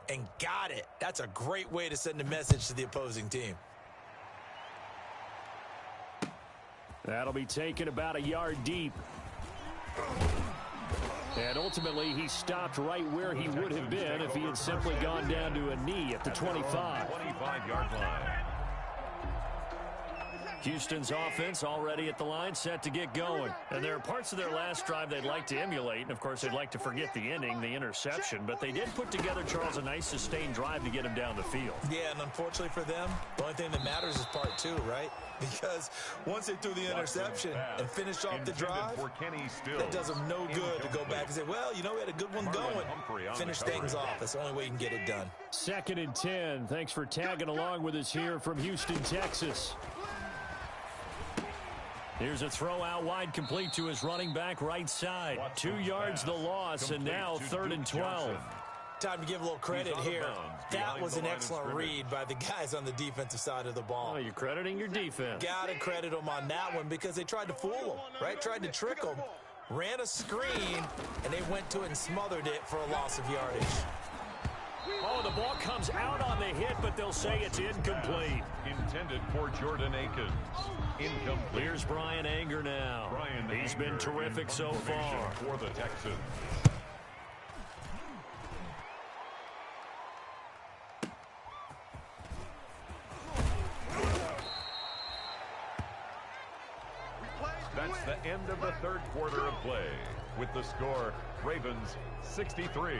and got it. That's a great way to send a message to the opposing team. That'll be taken about a yard deep. And ultimately, he stopped right where he would have been if he had simply gone down to a knee at the 25. 25-yard line. Houston's offense already at the line, set to get going. And there are parts of their last drive they'd like to emulate. And, of course, they'd like to forget the ending, the interception. But they did put together, Charles, a nice sustained drive to get him down the field. Yeah, and unfortunately for them, the only thing that matters is part two, right? Because once they threw the interception and finished off the drive, that does them no good to go back and say, well, you know, we had a good one going. Finish things off. That's the only way you can get it done. 2nd and 10. Thanks for tagging along with us here from Houston, Texas. Here's a throw out wide, complete to his running back right side. 2 yards the loss, and now 3rd and 12. Time to give a little credit here. That was an excellent read by the guys on the defensive side of the ball. Oh, you're crediting your defense. Got to credit them on that one because they tried to fool them, right? Tried to trick them. Ran a screen, and they went to it and smothered it for a loss of yardage. Oh, the ball comes out on the hit, but they'll say it's incomplete. Intended for Jordan Akins. Incomplete. Here's Brian Anger now. He's been terrific so far. For the Texans. That's the end of the 3rd quarter of play. With the score, Ravens 63.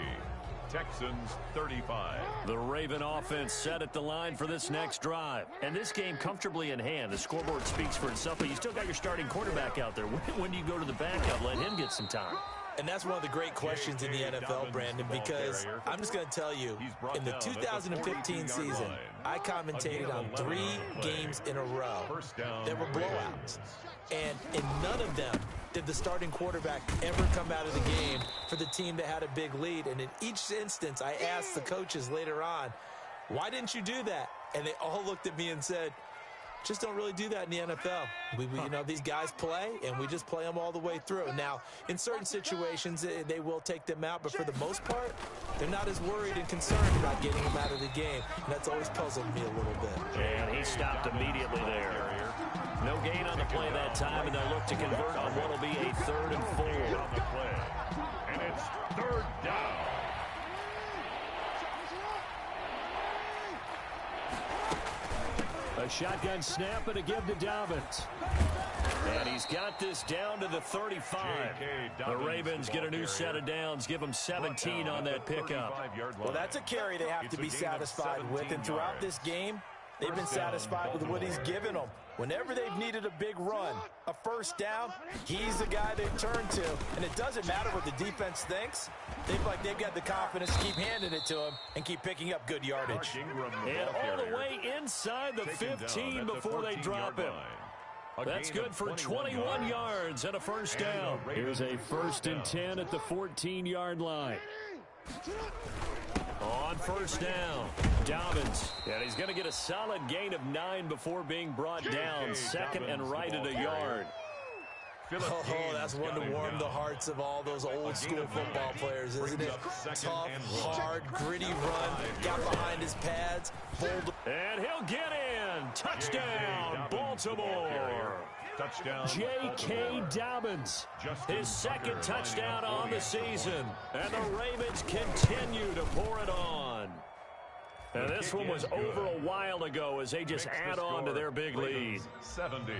Texans 35. The Raven offense set at the line for this next drive. And this game comfortably in hand. The scoreboard speaks for itself, but you still got your starting quarterback out there. When do you go to the backup? Let him get some time. And that's one of the great questions in the NFL, Brandon, because I'm just going to tell you, in the 2015 season, I commentated on 3 games in a row that were blowouts. And in none of them did the starting quarterback ever come out of the game for the team that had a big lead. And in each instance, I asked the coaches later on, why didn't you do that? And they all looked at me and said, just don't really do that in the NFL. You know, these guys play, and we just play them all the way through. Now, in certain situations, they will take them out, but for the most part, they're not as worried and concerned about getting them out of the game. And that's always puzzled me a little bit. And he stopped immediately there. No gain on the play that time, and they'll look to convert on what will be a 3rd and 4. And it's 3rd down. A shotgun snap and a give to Dobbins. And he's got this down to the 35. The Ravens get a new set of downs, give them 17 on that pickup. Well, that's a carry they have to be satisfied with, and throughout this game, they've been satisfied with what he's given them. Whenever they've needed a big run, a 1st down, he's the guy they turn to. And it doesn't matter what the defense thinks. They feel like they've got the confidence to keep handing it to him and keep picking up good yardage. And all the way inside the 15 before they drop him. That's good for 21 yards and a 1st down. Here's a 1st and 10 at the 14-yard line. On 1st down, Dobbins. And he's going to get a solid gain of 9 before being brought down. 2nd and right at a yard. Oh, that's one to warm the hearts of all those old-school football players, isn't it? Tough, hard, gritty run. Got behind his pads. Bold. And he'll get in. Touchdown, Baltimore. Touchdown. J.K. Dobbins, his 2nd touchdown on the season. And the Ravens continue to pour it on. And this one was over a while ago as they just add on to their big lead. 70.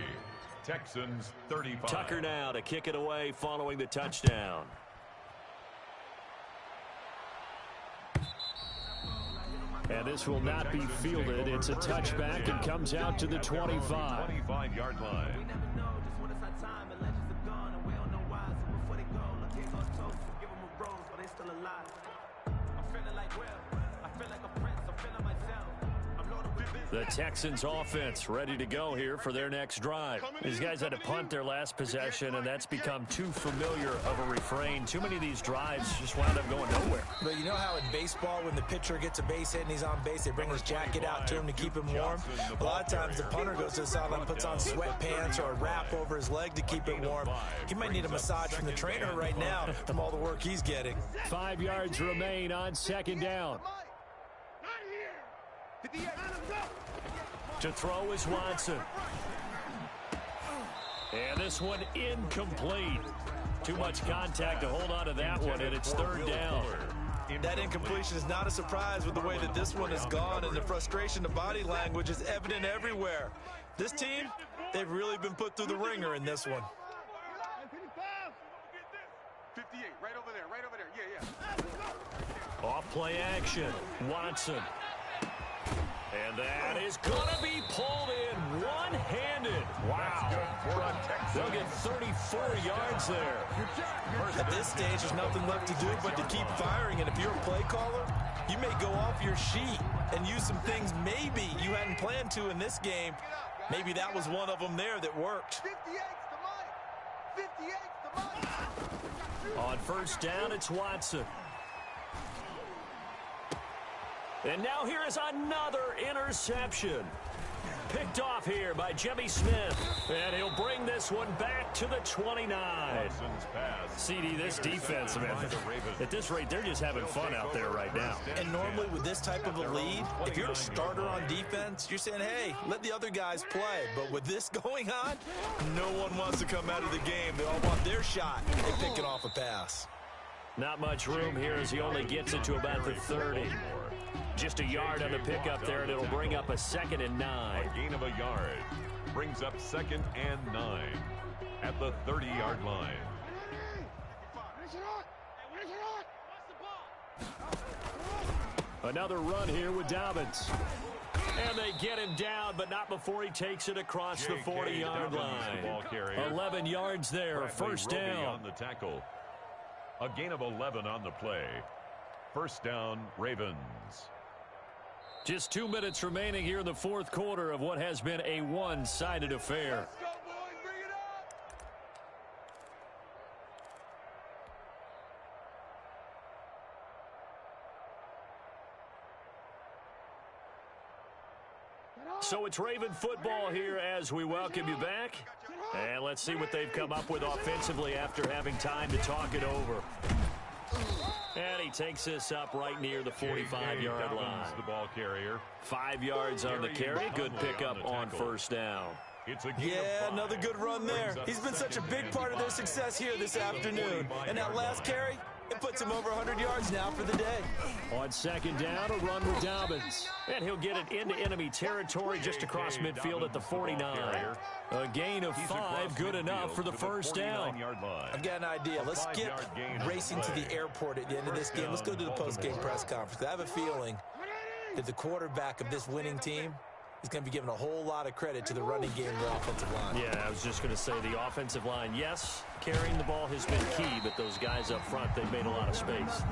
Texans 35. Tucker now to kick it away following the touchdown. And this will not be fielded. It's a touchback and comes out to the 25. 25-yard line. The Texans offense ready to go here for their next drive. These guys had to punt their last possession, and that's become too familiar of a refrain. Too many of these drives just wound up going nowhere. But you know how in baseball, when the pitcher gets a base hit and he's on base, they bring his jacket out to him to keep him warm? A lot of times the punter goes to the sideline, puts on sweatpants or a wrap over his leg to keep it warm. He might need a massage from the trainer right now from all the work he's getting. 5 yards remain on 2nd down. To throw is Watson. And this one incomplete. Too much contact to hold on to that one, and it's third down. That incompletion is not a surprise with the way that this one has gone, and the frustration, the body language is evident everywhere. This team, they've really been put through the ringer in this one. 58, right over there, yeah. Off play action, Watson. And that is going to be pulled in one-handed. Wow. They'll get 34 yards there. At this stage, there's nothing left to do but to keep firing. And if you're a play caller, you may go off your sheet and use some things maybe you hadn't planned to in this game. Maybe that was one of them there that worked. 58's the money. On first down, it's Watson. And now here is another interception. Picked off here by Jimmy Smith. And he'll bring this one back to the 29. CD, this defense, man, at this rate, they're just having fun out there right now. And normally with this type of a lead, if you're a starter on defense, you're saying, hey, let the other guys play. But with this going on, no one wants to come out of the game. They all want their shot at picking off a pass. Not much room here as he only gets it to about the 30. Just a yard on the pickup there, and it'll bring up a 2nd and 9. A gain of a yard brings up 2nd and 9 at the 30-yard line. Another run here with Dobbins. And they get him down, but not before he takes it across the 40-yard line. 11 yards there, first down. On the tackle. A gain of 11 on the play. First down, Ravens. Just 2 minutes remaining here in the fourth quarter of what has been a one-sided affair. Let's go, boys, bring it up. So it's Raven football here as we welcome you back. And let's see what they've come up with offensively after having time to talk it over. And he takes this up right near the 45-yard line. The ball carrier. 5 yards on the carry. Good pickup on first down. Yeah, another good run there. He's been such a big part of their success here this afternoon. And that last carry, it puts him over 100 yards now for the day. On second down, a run with Dobbins. And he'll get it into enemy territory just across midfield at the 49. A gain of 5, good enough for the first down. I've got an idea. Let's skip racing to the airport at the end of this game. Let's go to the post-game press conference. I have a feeling that the quarterback of this winning team is going to be giving a whole lot of credit to the running game and the offensive line. Yeah, I was just going to say the offensive line, yes, carrying the ball has been key, but those guys up front, they've made a lot of space.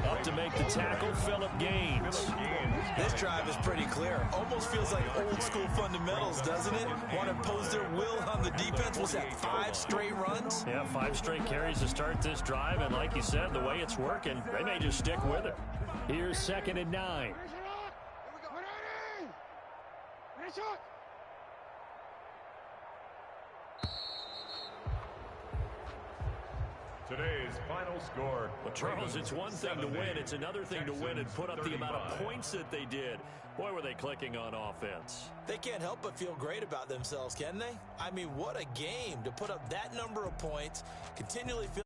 Up to make the tackle, Phillip Gaines. This drive is pretty clear. Almost feels like old school fundamentals, doesn't it? Want to impose their will on the defense. What's that, 5 straight runs? Yeah, 5 straight carries to start this drive, and like you said, the way it's working, they may just stick with it. Here's 2nd and 9. Today's final score. Well, Charles, it's one thing to win. It's another thing to win and put up the amount of points that they did. Boy, were they clicking on offense. They can't help but feel great about themselves, can they? I mean, what a game to put up that number of points, continually feel